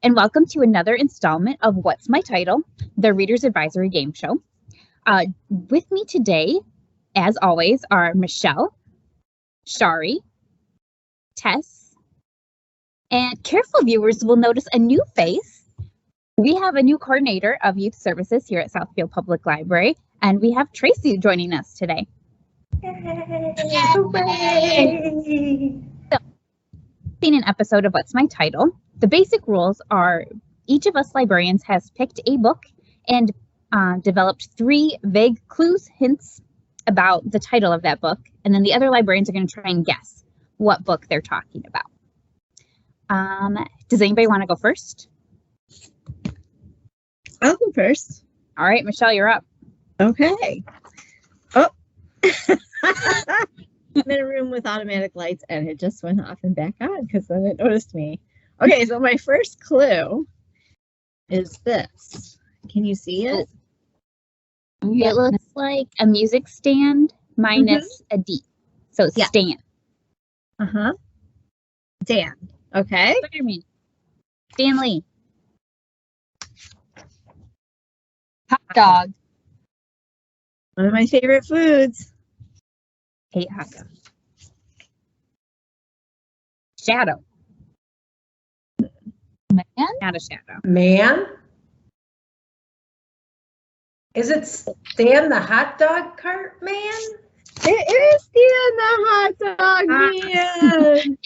and welcome to another installment of What's My Title, the Reader's Advisory Game Show. With me today, as always, are Michelle, Shari, Tess, and careful viewers will notice a new face. We have a new coordinator of youth services here at Southfield Public Library, and we have Tracy joining us today. Yay! So, in an episode of What's My Title, the basic rules are each of us librarians has picked a book and developed 3 vague clues, hints about the title of that book, and then the other librarians are going to try and guess what book they're talking about. Does anybody want to go first? I'll go first. All right, Michelle, you're up. Okay. Oh. I'm in a room with automatic lights and it just went off and back on because then it noticed me. Okay, so my first clue is this. Can you see it? It looks like a music stand minus a D. So it's stand. Uh-huh. Dan. Okay. What do you mean? Stanley. Hot dog. One of my favorite foods. Hate hot dog. Shadow. Man? Not a shadow. Man? Is it Stan the hot dog cart man? It is Stan the hot dog man.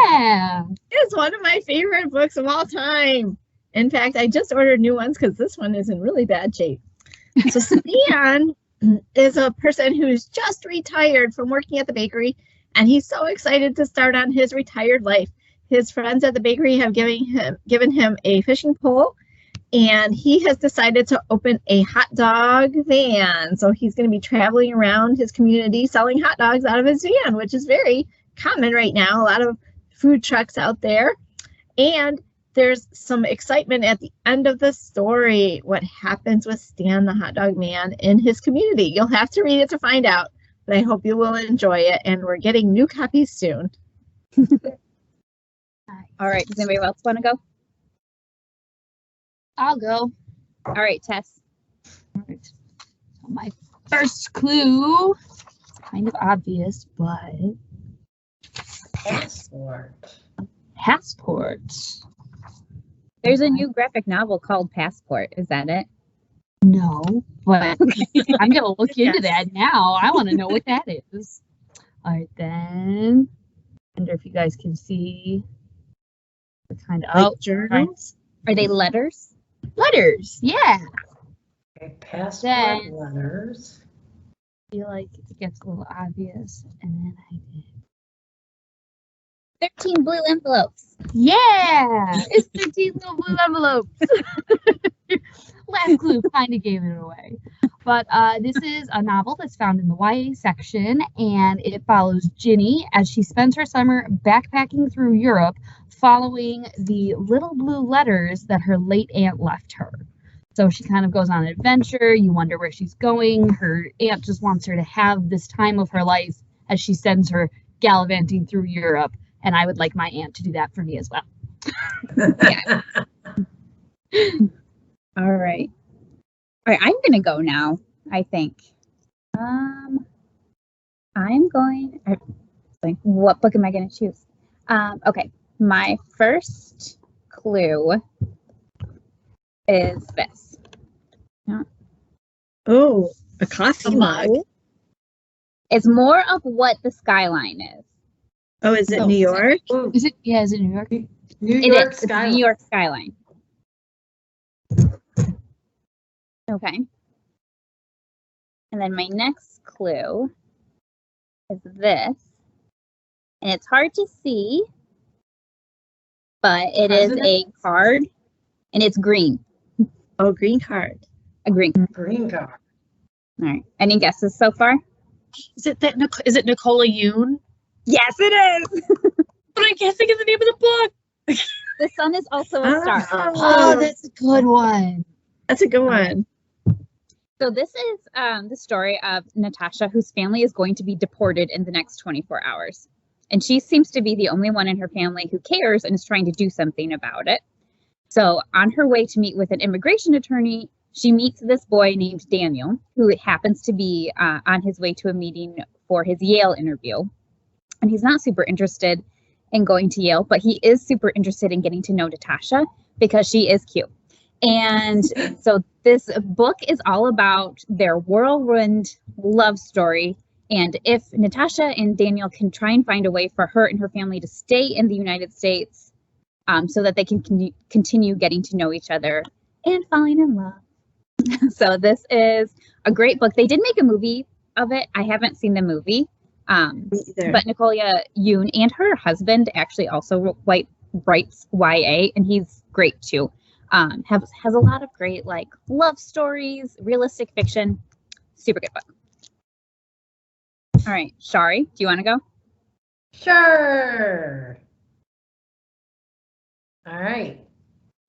Yeah! It's one of my favorite books of all time. In fact, I just ordered new ones because this one is in really bad shape. So Stan is a person who's just retired from working at the bakery, and he's so excited to start on his retired life. His friends at the bakery have given him a fishing pole, and he has decided to open a hot dog van. So he's going to be traveling around his community selling hot dogs out of his van, which is very common right now. A lot of food trucks out there. And there's some excitement at the end of the story. What happens with Stan the hot dog man in his community? You'll have to read it to find out, but I hope you will enjoy it. And we're getting new copies soon. All right, does anybody else want to go? I'll go. All right, Tess. All right. So my first clue is kind of obvious, but Passport. passport. There's a new graphic novel called Passport. Is that it? No, but I'm gonna look into that now. I want to know what that is. All right, then. Wonder if you guys can see the kind of Journals? Are they letters? letters. Yeah. Okay, passport Then- letters. I feel like it gets a little obvious, and then I did. 13 blue envelopes. Yeah, it's 13 little blue envelopes. Last clue kind of gave it away. But this is a novel that's found in the YA section, and it follows Ginny as she spends her summer backpacking through Europe following the little blue letters that her late aunt left her. So she kind of goes on an adventure. You wonder where she's going. Her aunt just wants her to have this time of her life as she sends her gallivanting through Europe. And I would like my aunt to do that for me as well. All right. All right, I'm going to go now, I think. What book am I going to choose? Okay, my first clue is this. Oh, a coffee mug. It's more of what the skyline is. Oh, is it New York? Ooh, Is it? Yeah, is it New York? New It York is. It's the skyline. New York skyline. Okay. And then my next clue is this. And it's hard to see, but it is a President? card, and it's green. Oh, green card. A green. Green card. All right. Any guesses so far? Is it Nicola Yoon? Yes, it is. But I can't think of the name of the book. The sun is also a star. Oh, that's a good one. That's a good one. So this is the story of Natasha, whose family is going to be deported in the next 24 hours. And she seems to be the only one in her family who cares and is trying to do something about it. So on her way to meet with an immigration attorney, she meets this boy named Daniel, who happens to be on his way to a meeting for his Yale interview. And he's not super interested in going to Yale, but he is super interested in getting to know Natasha because she is cute. And so this book is all about their whirlwind love story. And if Natasha and Daniel can try and find a way for her and her family to stay in the United States so that they can continue getting to know each other and falling in love. So this is a great book. They did make a movie of it. I haven't seen the movie. But Nicolia Yoon and her husband actually also writes YA, and he's great too. Has a lot of great like love stories, realistic fiction. Super good book. All right, Shari, do you want to go? Sure. All right.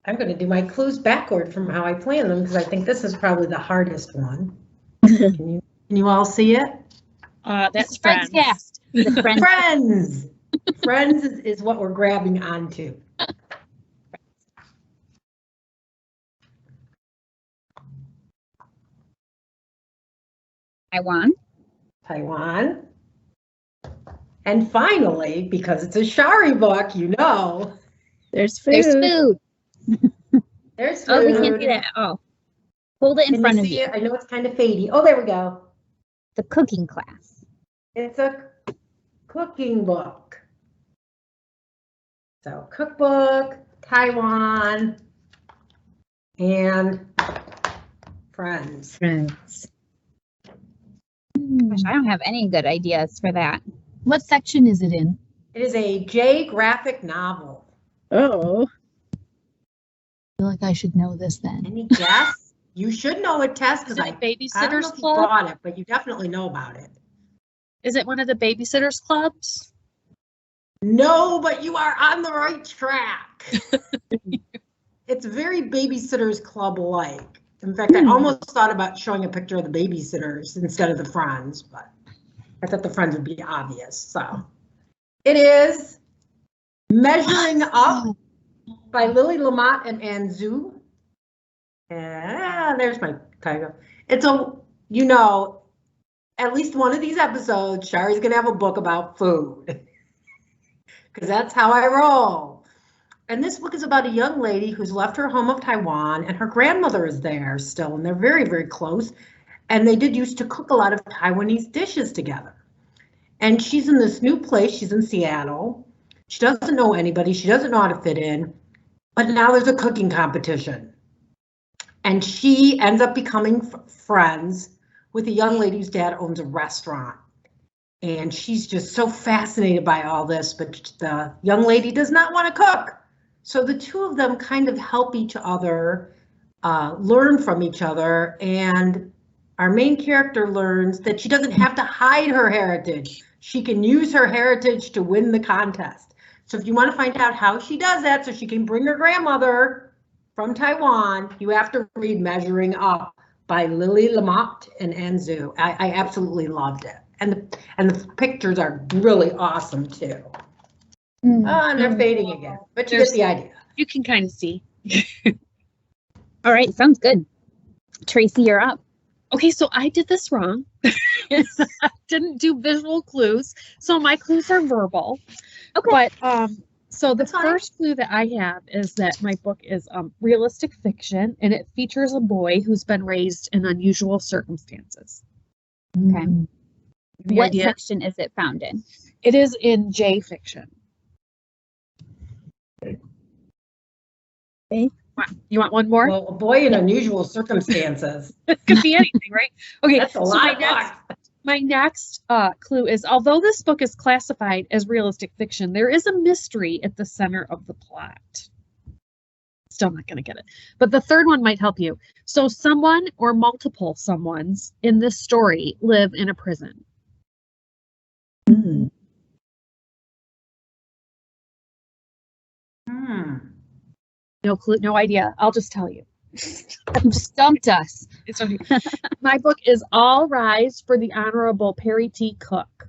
I'm going to do my clues backward from how I planned them because I think this is probably the hardest one. Can you all see it? That's Friends. Cast. Friends. Friends is what we're grabbing onto. Taiwan. And finally, because it's a Shari book, you know. There's food. There's food. There's food. Oh, we can't see that. Oh, hold it in front of you. I know it's kind of fadey. Oh, there we go. The cooking class. It's a cooking book. So cookbook, Taiwan, and Friends. Gosh, I don't have any good ideas for that. What section is it in? It is a J graphic novel. Oh. I feel like I should know this then. Any guess? You should know it, Tess, because I don't know Babysitter's if you Club? bought it, but you definitely know about it. Is it one of the Babysitters Clubs? No, but you are on the right track. It's very Babysitters Club-like. In fact, I almost thought about showing a picture of the babysitters instead of the Friends, but I thought the Friends would be obvious. So it is Measuring Up by Lily Lamott and Ann Zhu. There's my title. It's at least one of these episodes, Shari's going to have a book about food. Because that's how I roll. And this book is about a young lady who's left her home of Taiwan, and her grandmother is there still, and they're very, very close. And they did used to cook a lot of Taiwanese dishes together. And she's in this new place. She's in Seattle. She doesn't know anybody. She doesn't know how to fit in. But now there's a cooking competition. And she ends up becoming friends with a young lady whose dad owns a restaurant. And she's just so fascinated by all this, but the young lady does not want to cook. So the two of them kind of help each other, learn from each other, and our main character learns that she doesn't have to hide her heritage. She can use her heritage to win the contest. So if you want to find out how she does that so she can bring her grandmother from Taiwan, you have to read Measuring Up by Lily Lamott and Ann Zhu. I absolutely loved it. And the pictures are really awesome too. And they're fading again, but you get the idea. You can kind of see. All right, sounds good. Tracy, you're up. Okay, so I did this wrong. I didn't do visual clues, so my clues are verbal. Okay. But so the That's fine. first clue that I have is that my book is realistic fiction, and it features a boy who's been raised in unusual circumstances. Okay. Any What idea? section is it found in? It is in J fiction. Okay. You want one more? Well, a boy in unusual circumstances. It could be anything, right? Okay, That's a so lot. my next clue is, although this book is classified as realistic fiction, there is a mystery at the center of the plot. Still not going to get it. But the third one might help you. So someone or multiple someones in this story live in a prison. No clue, no idea. I'll just tell you. Stumped us. It's okay. My book is All Rise for the Honorable Perry T. Cook.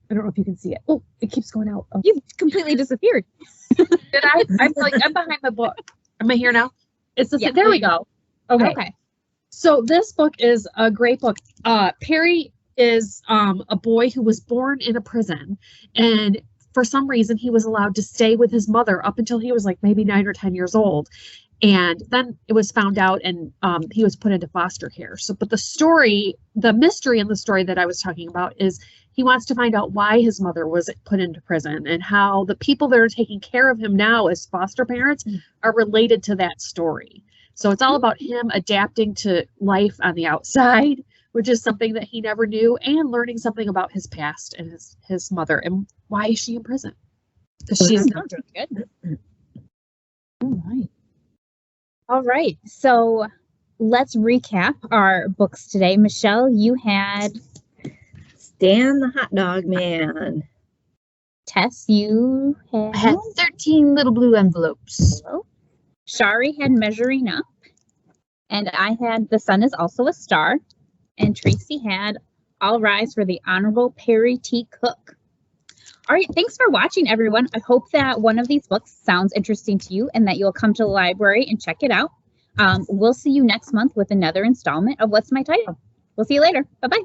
I don't know if you can see it. Oh, it keeps going out. Oh. You've completely disappeared. Did I? I'm behind the book. Am I here now? It's the Yeah. there we go. Okay. Okay. So this book is a great book. Perry is a boy who was born in a prison, and for some reason he was allowed to stay with his mother up until he was like maybe 9 or 10 years old. And then it was found out, and he was put into foster care. So, but the mystery in the story that I was talking about is he wants to find out why his mother was put into prison and how the people that are taking care of him now as foster parents are related to that story. So it's all about him adapting to life on the outside, which is something that he never knew, and learning something about his past and his mother and why is she in prison? Because she's Sounds really good. All right. All right. So let's recap our books today. Michelle, you had Stan the Hot Dog Man. Tess, you I had 13 little blue envelopes. Shari had Measuring Up. And I had The Sun is Also a Star. And Tracy had All Rise for the Honorable Perry T. Cook. All right, thanks for watching, everyone. I hope that one of these books sounds interesting to you and that you'll come to the library and check it out. We'll see you next month with another installment of What's My Title? We'll see you later. Bye-bye.